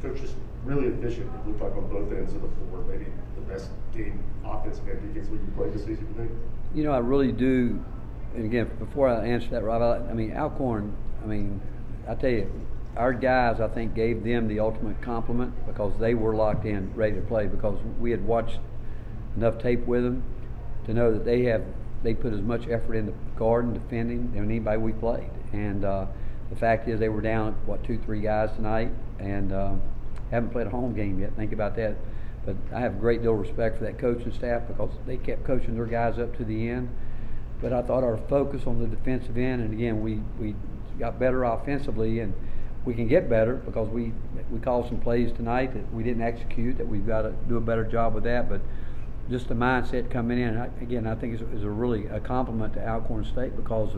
Coach, just really efficient. It looked like on both ends of the floor, maybe the best game offensive and defensively you played this season, you think? You know, I really do. And again, before I answer that, Rob, I mean, Alcorn, I tell you, our guys, I think, gave them the ultimate compliment because they were locked in, ready to play, because we had watched enough tape with them to know that they put as much effort in the guard and defending than anybody we played. And the fact is they were down, 2-3 guys tonight, and haven't played a home game yet. Think about that. But I have a great deal of respect for that coaching staff because they kept coaching their guys up to the end. But I thought our focus on the defensive end, and again, we got better offensively, and we can get better because we called some plays tonight that we didn't execute, that we've got to do a better job with that. But just the mindset coming in, I think is a really a compliment to Alcorn State because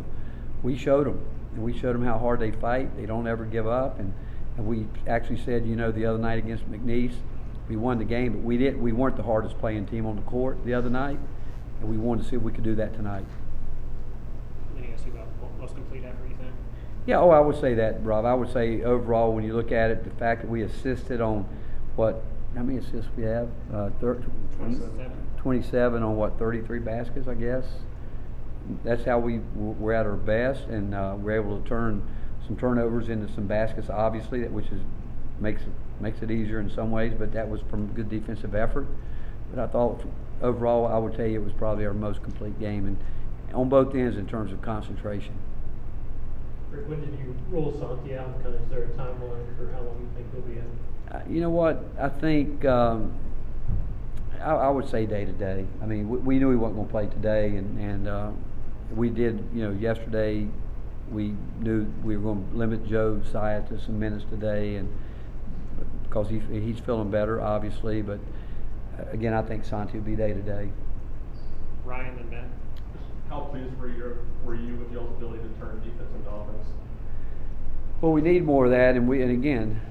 we showed them, and we showed them how hard they fight. They don't ever give up, and we actually said, the other night against McNeese, we won the game, but we weren't the hardest playing team on the court the other night, and we wanted to see if we could do that tonight. Anything else about most complete effort, you think? Yeah, I would say that, Rob. I would say overall, when you look at it, the fact that we assisted on how many assists we have? 27 on 33 baskets, I guess. That's how we're at our best, and we're able to turn some turnovers into some baskets, obviously, which makes it easier in some ways, but that was from good defensive effort. But I thought overall, I would tell you it was probably our most complete game, and on both ends in terms of concentration. Rick, when did you rule Santi out? Is there a timeline for how long you think he'll be in? You know what? I think I would say day to day. I mean, we knew he wasn't going to play today, and we did. Yesterday we knew we were going to limit Joe Saya to some minutes today, and because he's feeling better, obviously. But again, I think Santi will be day to day. Ryan and Ben. How pleased were you with y'all's ability to turn defense into offense? Well, we need more of that, and again,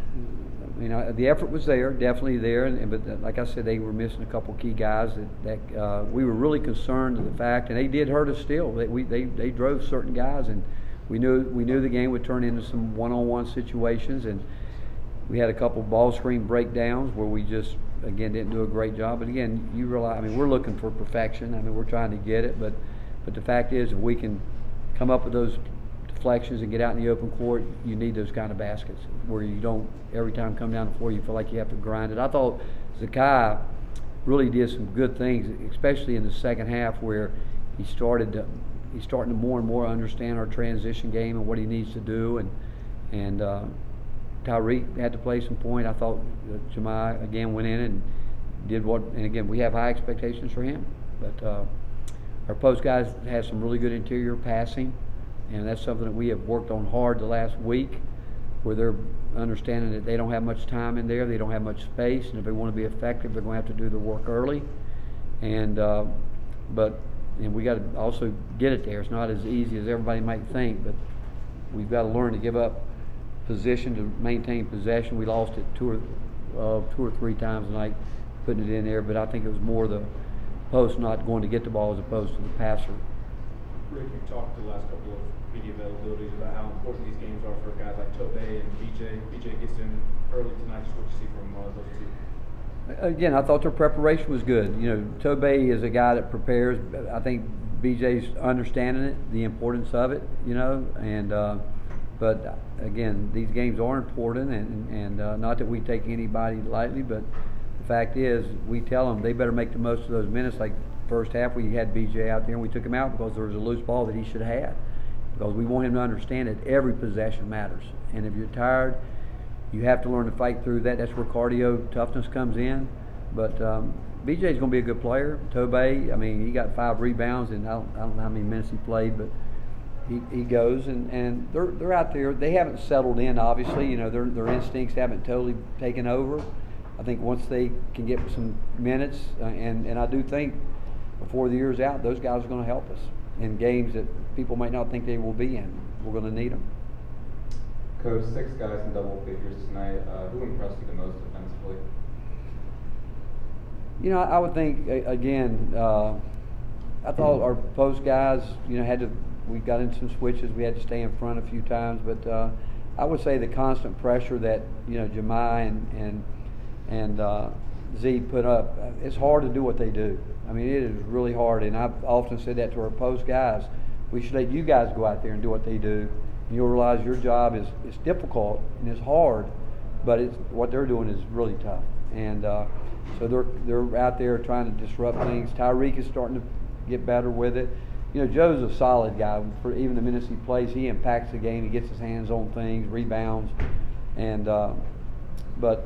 the effort was there, definitely there, but like I said, they were missing a couple key guys that we were really concerned with the fact, and they did hurt us still. They drove certain guys, and we knew the game would turn into some one-on-one situations, and we had a couple ball screen breakdowns where we just again didn't do a great job. But again, you realize, we're looking for perfection. We're trying to get it, but the fact is, if we can come up with those deflections and get out in the open court, you need those kind of baskets where you don't every time come down the floor you feel like you have to grind it. I thought Zakai really did some good things, especially in the second half, where he's starting to more and more understand our transition game and what he needs to do, and Tyreek had to play some point. I thought Jemai again went in and did and again we have high expectations for him, but our post guys have some really good interior passing, and that's something that we have worked on hard the last week, where they're understanding that they don't have much time in there, they don't have much space, and if they want to be effective, they're going to have to do the work early. And we got to also get it there. It's not as easy as everybody might think, but we've got to learn to give up position to maintain possession. We lost it two or three times tonight, putting it in there, but I think it was more the post not going to get the ball as opposed to the passer. Rick, you've talked the last couple of media availabilities about how important these games are for guys like Tobe and BJ. BJ gets in early tonight. Just what you see from those two. Again, I thought their preparation was good. Tobe is a guy that prepares. I think BJ's understanding it, the importance of it, but again, these games are important, and not that we take anybody lightly, but the fact is, we tell them they better make the most of those minutes. Like first half, we had BJ out there, and we took him out because there was a loose ball that he should have had. Because we want him to understand that every possession matters. And if you're tired, you have to learn to fight through that. That's where cardio toughness comes in. But BJ's going to be a good player. Tobe, he got 5 rebounds, and I don't know how many minutes he played, but he goes, and they're out there. They haven't settled in, obviously. Their instincts haven't totally taken over. I think once they can get some minutes, and I do think before the year's out, those guys are going to help us in games that people might not think they will be in. We're going to need them. Coach, 6 guys in double figures tonight. Who impressed you the most defensively? I would think, again, I thought our post guys, we got into some switches. We had to stay in front a few times, but I would say the constant pressure that, you know, Jemai and Z put up, it's hard to do what they do. I mean, it is really hard, and I've often said that to our post guys. We should let you guys go out there and do what they do, and you'll realize your job is difficult and it's hard, but what they're doing is really tough. And so they're out there trying to disrupt things. Tyreek is starting to get better with it. You know, Joe's a solid guy. For even the minutes he plays, he impacts the game. He gets his hands on things, rebounds, and but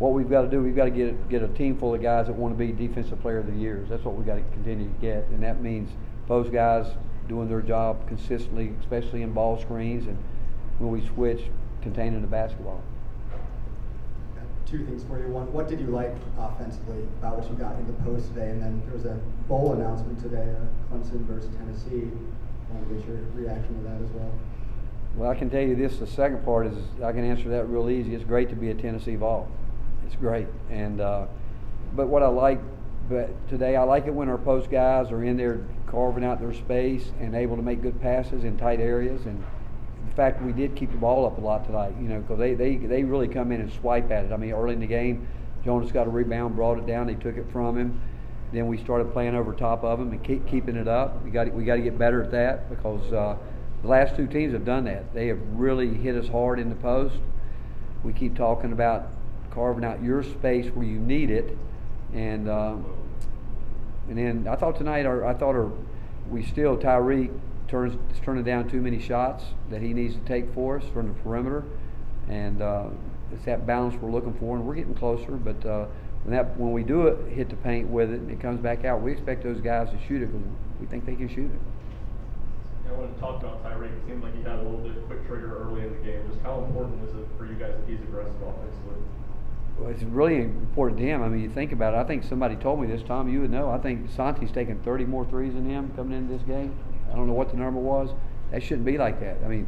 what we've got to do, we've got to get a team full of guys that want to be defensive player of the years. That's what we've got to continue to get, and that means post guys doing their job consistently, especially in ball screens, and when we switch, containing the basketball. Two things for you. One, what did you like offensively about what you got in the post today? And then there was a bowl announcement today, Clemson versus Tennessee. I want to get your reaction to that as well. Well, I can tell you this, the second part is, I can answer that real easy. It's great to be a Tennessee Vol. It's great. And but what I like today, I like it when our post guys are in there carving out their space and able to make good passes in tight areas. And the fact we did keep the ball up a lot tonight, you know, because they really come in and swipe at it. I mean, early in the game, Jonas got a rebound, brought it down, they took it from him. Then we started playing over top of him and keeping it up. We got to get better at that, because the last two teams have done that. They have really hit us hard in the post. We keep talking about carving out your space where you need it, and then I thought tonight, Tyreek is turning down too many shots that he needs to take for us from the perimeter, and it's that balance we're looking for, and we're getting closer. But when we do it, hit the paint with it, and it comes back out, we expect those guys to shoot it because we think they can shoot it. I wanted to talk about Tyreek. It seemed like he had a little bit quick trigger early in the game. Just how important is it for you guys that he's aggressive offensively? Well, it's really important to him. I mean, you think about it. I think somebody told me this, Tom, you would know. I think Santi's taken 30 more threes than him coming into this game. I don't know what the number was. That shouldn't be like that. I mean,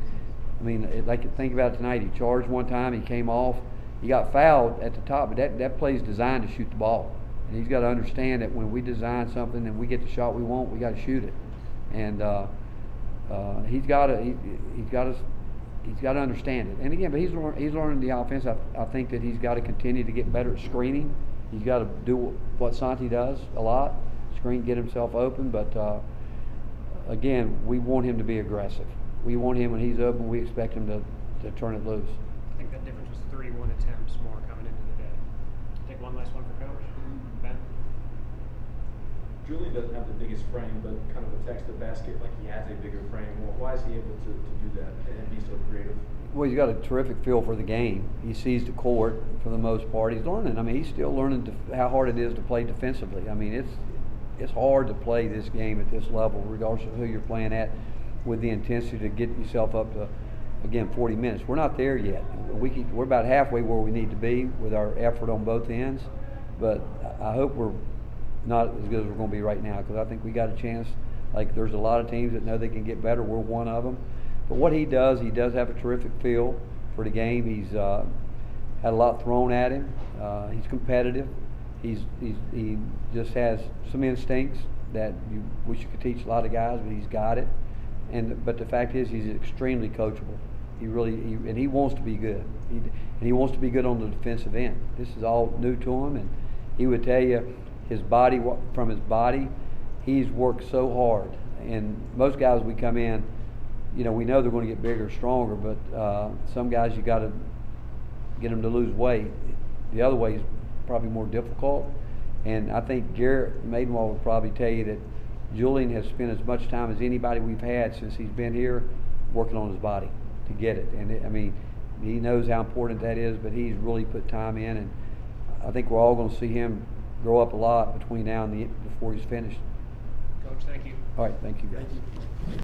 think about it tonight. He charged one time. He came off. He got fouled at the top, but that play's designed to shoot the ball. And he's got to understand that when we design something and we get the shot we want, we got to shoot it. And he's got to understand it. And again, but he's learning the offense. I think that he's got to continue to get better at screening. He's got to do what Santi does a lot, screen, get himself open. But again, we want him to be aggressive. We want him when he's open. We expect him to turn it loose. I think that difference was 31 attempts more coming into the day. Take one last one for Coach. Ben? Julian doesn't have the biggest frame, but kind of attacks the basket like he has a bigger frame. Well, why is he able to do that and be so creative? Well, he's got a terrific feel for the game. He sees the court for the most part. He's learning. I mean, he's still learning how hard it is to play defensively. I mean, it's hard to play this game at this level, regardless of who you're playing at, with the intensity to get yourself up to, again, 40 minutes. We're not there yet. We're about halfway where we need to be with our effort on both ends, but I hope we're not as good as we're going to be right now, because I think we got a chance. Like, there's a lot of teams that know they can get better. We're one of them. But what he does have a terrific feel for the game. He's had a lot thrown at him. He's competitive. He just has some instincts that you wish you could teach a lot of guys, but he's got it. But the fact is, he's extremely coachable. And he wants to be good. He wants to be good on the defensive end. This is all new to him, and he would tell you from his body, he's worked so hard. And most guys, we come in, you know, we know they're going to get bigger, stronger, but some guys you got to get them to lose weight. The other way is probably more difficult. And I think Garrett Maidenwall would probably tell you that Julian has spent as much time as anybody we've had since he's been here working on his body to get it. And he knows how important that is, but he's really put time in, and I think we're all going to see him grow up a lot between now and before he's finished. Coach, thank you. All right, thank you guys. Thank you.